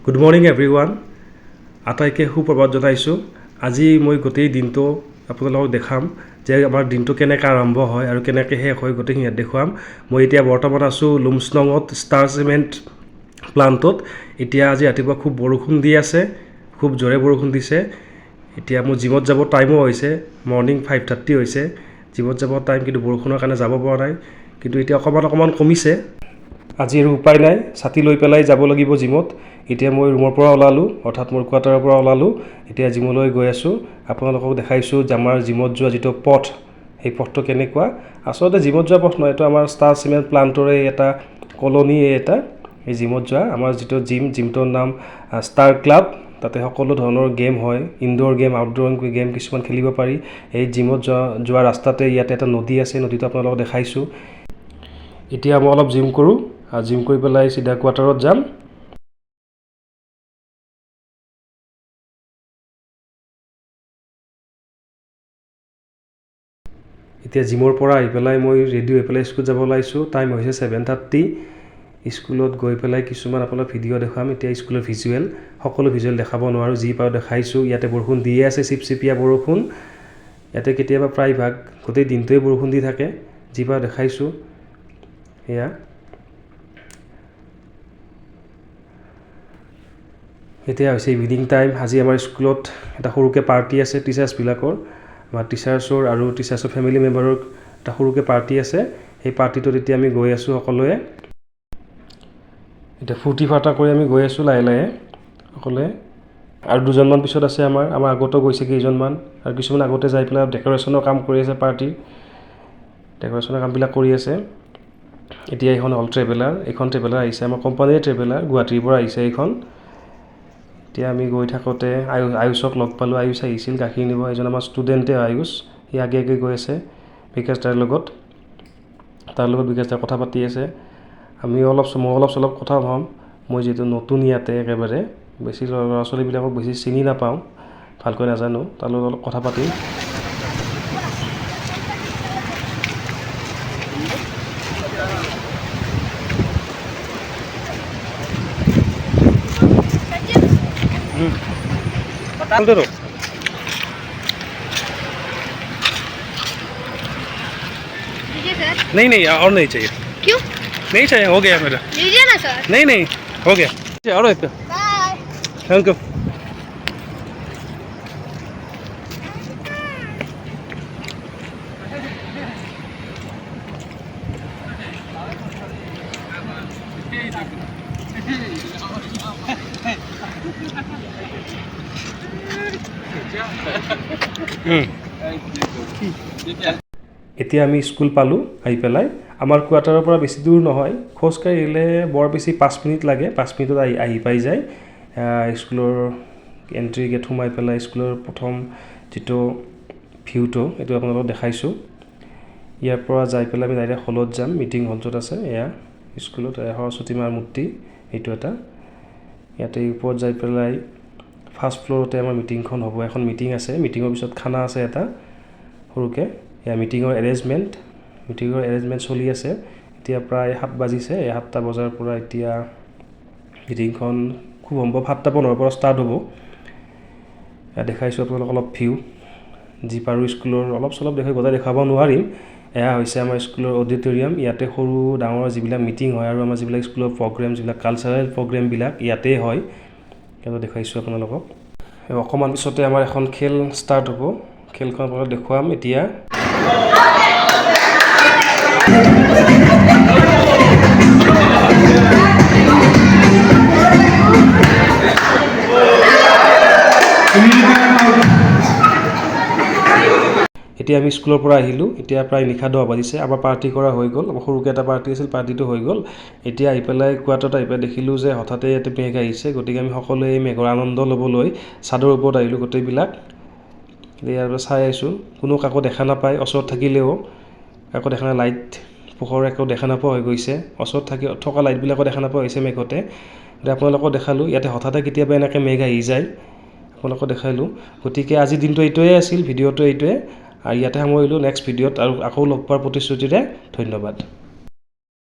good morning everyone আটাইকে সুপ্ৰভাত জনাইছোঁ আজি মই গোটেই দিনটো আপোনালোকক দেখাম যে আমাৰ দিনটো কেনেকৈ আৰম্ভ হয় আৰু কেনেকৈ শেষ হয় গোটেইখিনি দেখুৱাম মই এতিয়া বৰ্তমান আছোঁ লুমছনঙত ষ্টাৰ চিমেণ্ট প্লাণ্টত এতিয়া আজি ৰাতিপুৱা খুব বৰষুণ দি আছে খুব জোৰে বৰষুণ দিছে এতিয়া মোৰ জিমত যাব টাইমো হৈছে মৰ্নিং 5:30 হৈছে জিমত যাব টাইম কিন্তু বৰষুণৰ কাৰণে যাব পৰা নাই কিন্তু এতিয়া অকণমান কমিছে আজি আৰু উপায় নাই ছাতি লৈ পেলাই যাব লাগিব জিমত এতিয়া মই ৰুমৰ পৰা ওলালোঁ অৰ্থাৎ মোৰ কোৱাৰ্টাৰৰ পৰা ওলালোঁ এতিয়া জিমলৈ গৈ আছোঁ আপোনালোকক দেখাইছোঁ যে আমাৰ জিমত যোৱা যিটো পথ সেই পথটো কেনেকুৱা আচলতে জিমত যোৱা পথ নহয় এইটো আমাৰ ষ্টাৰ চিমেণ্ট প্লাণ্টৰে এটা কলনী এটা এই জিমত যোৱা আমাৰ যিটো জিমটোৰ নাম ষ্টাৰ ক্লাব তাতে সকলো ধৰণৰ গেম হয় ইনডোৰ গেম আউটডোৰ গেম কিছুমান খেলিব পাৰি এই জিমত যোৱা ৰাস্তাতে ইয়াতে এটা নদী আছে নদীটো আপোনালোকক দেখাইছোঁ এতিয়া মই অলপ জিম কৰোঁ আৰু জিম কৰি পেলাই চিধা কোৱাৰ্টাৰত যাম এতিয়া জিমৰ পৰা আহি পেলাই মই ৰেডি হৈ পেলাই স্কুল যাব ওলাইছোঁ টাইম হৈছে 7:30 স্কুলত গৈ পেলাই কিছুমান আপোনাক ভিডিঅ' দেখাম এতিয়া স্কুলৰ ভিজুৱেল সকলো ভিজুৱেল দেখাব নোৱাৰোঁ যি পাওঁ দেখাইছোঁ ইয়াতে বৰষুণ দিয়ে আছে চিপচিপীয়া বৰষুণ ইয়াতে কেতিয়াবা প্ৰায়ভাগ গোটেই দিনটোৱে বৰষুণ দি থাকে যি পাওঁ দেখাইছোঁ এয়া এতিয়া হৈছে ইভিনিং টাইম আজি আমাৰ স্কুলত এটা সৰুকৈ পাৰ্টি আছে টিচাৰ্ছবিলাকৰ আমাৰ টিচাৰ্ছৰ আৰু টিচাৰ্ছৰ ফেমিলি মেম্বাৰৰ এটা সৰুকৈ পাৰ্টি আছে সেই পাৰ্টিটোত এতিয়া আমি গৈ আছোঁ সকলোৱে এতিয়া ফূৰ্তি ফাৰ্তা কৰি আমি গৈ আছোঁ লাহে লাহে সকলোৱে আৰু দুজনমান পিছত আছে আমাৰ আগতেও গৈছে কেইজনমান আৰু কিছুমান আগতে যাই পেলাই ডেক'ৰেশ্যনৰ কাম কৰি আছে পাৰ্টিৰ ডেক'ৰেশ্যনৰ কামবিলাক কৰি আছে এতিয়া এইখন হ'ল এইখন ট্ৰেভেলাৰ আহিছে আমাৰ কোম্পানীৰ ট্ৰেভেলাৰ গুৱাহাটীৰ পৰা আহিছে এইখন এতিয়া আমি গৈ থাকোঁতে আয়ুষক লগ পালোঁ আয়ুষ আহিছিল গাখীৰ নিব এজন আমাৰ ষ্টুডেণ্টে আয়ুষ সি আগে গৈ আছে বিকাশ দাৰ লগত বিকাশ দাৰ কথা পাতি আছে মই অলপ চলপ কথা হ'ম মই যিহেতু নতুন ইয়াতে একেবাৰে বেছি ল'ৰা ছোৱালীবিলাকক বেছি চিনি নাপাওঁ ভালকৈ নাজানো তাৰ লগত অলপ কথা পাতিম बता दो नहीं और नहीं चाहिए क्यों नहीं चाहिए हो गया मेरा लीजिए ना सर नहीं हो गया और एक बाय थैंक यू এতিয়া আমি স্কুল পালোঁ আহি পেলাই আমাৰ কোৱাৰ্টাৰৰ পৰা বেছি দূৰ নহয় খোজকাঢ়ি আহিলে বৰ বেছি 5 মিনিট লাগে 5 মিনিটত আহি পাই যায় স্কুলৰ এণ্ট্ৰি গেট সোমাই পেলাই স্কুলৰ প্ৰথম যিটো ভিউটো এইটো আপোনালোকক দেখাইছোঁ ইয়াৰ পৰা যাই পেলাই আমি ডাইৰেক্ট হলত যাম মিটিং হল য'ত আছে এয়া স্কুলত সৰস্বতী মাৰ মূৰ্তি এইটো এটা ইয়াতে ওপৰত যাই পেলাই ফাৰ্ষ্ট ফ্ল'ৰতে আমাৰ মিটিংখন হ'ব এখন মিটিং আছে মিটিঙৰ পিছত খানা আছে এটা সৰুকৈ এয়া মিটিঙৰ এৰেঞ্জমেণ্ট চলি আছে এতিয়া প্ৰায় 7 বাজিছে 7টা বজাৰ পৰা এতিয়া মিটিংখন খুব সম্ভৱ 7:15 পৰা ষ্টাৰ্ট হ'ব দেখাইছোঁ আপোনালোকক অলপ ভিউ যি পাৰোঁ স্কুলৰ অলপ চলপ গোটেই দেখাব নোৱাৰিম এয়া হৈছে আমাৰ স্কুলৰ অডিটৰিয়াম ইয়াতে সৰু ডাঙৰ যিবিলাক মিটিং হয় আৰু আমাৰ যিবিলাক স্কুলৰ প্ৰগ্ৰেম যিবিলাক কালচাৰেল প্ৰগ্ৰেমবিলাক ইয়াতে হয় সেইটো দেখাইছোঁ আপোনালোকক অকণমান পিছতে আমাৰ এখন খেল ষ্টাৰ্ট হ'ব খেলখন আপোনালোকক দেখুৱাম এতিয়া এতিয়া আমি স্কুলৰ পৰা আহিলোঁ এতিয়া প্ৰায় নিশা 10 বাজিছে আমাৰ পাৰ্টি কৰা হৈ গ'ল আমাৰ সৰুকৈ এটা পাৰ্টি আছিল পাৰ্টিটো হৈ গ'ল এতিয়া আহি পেলাই কোৱাৰ্টাৰত আহি পেলাই দেখিলোঁ যে হঠাতে ইয়াতে মেঘ আহিছে গতিকে আমি সকলোৱে এই মেঘৰ আনন্দ ল'বলৈ চাদৰ ওপৰত আহিলোঁ গোটেইবিলাক ইয়াৰ পৰা চাই আছোঁ কোনো কাকো দেখা নাপায় ওচৰত থাকিলেও কাকো দেখা নাই লাইট পোহৰ একো দেখা নোপোৱা হৈ গৈছে ওচৰত থকা লাইটবিলাকো দেখা নোপোৱা হৈছে মেঘতে আপোনালোকক দেখালোঁ ইয়াতে হঠাতে কেতিয়াবা এনেকৈ মেঘ আহি যায় আপোনালোকক দেখালোঁ গতিকে আজিৰ দিনটো এইটোৱে আছিল ভিডিঅ'টো এইটোৱে আৰু ইয়াতে সামৰিলোঁ নেক্সট ভিডিঅ'ত আৰু আকৌ লগ পোৱাৰ প্ৰতিশ্ৰুতিৰে ধন্যবাদ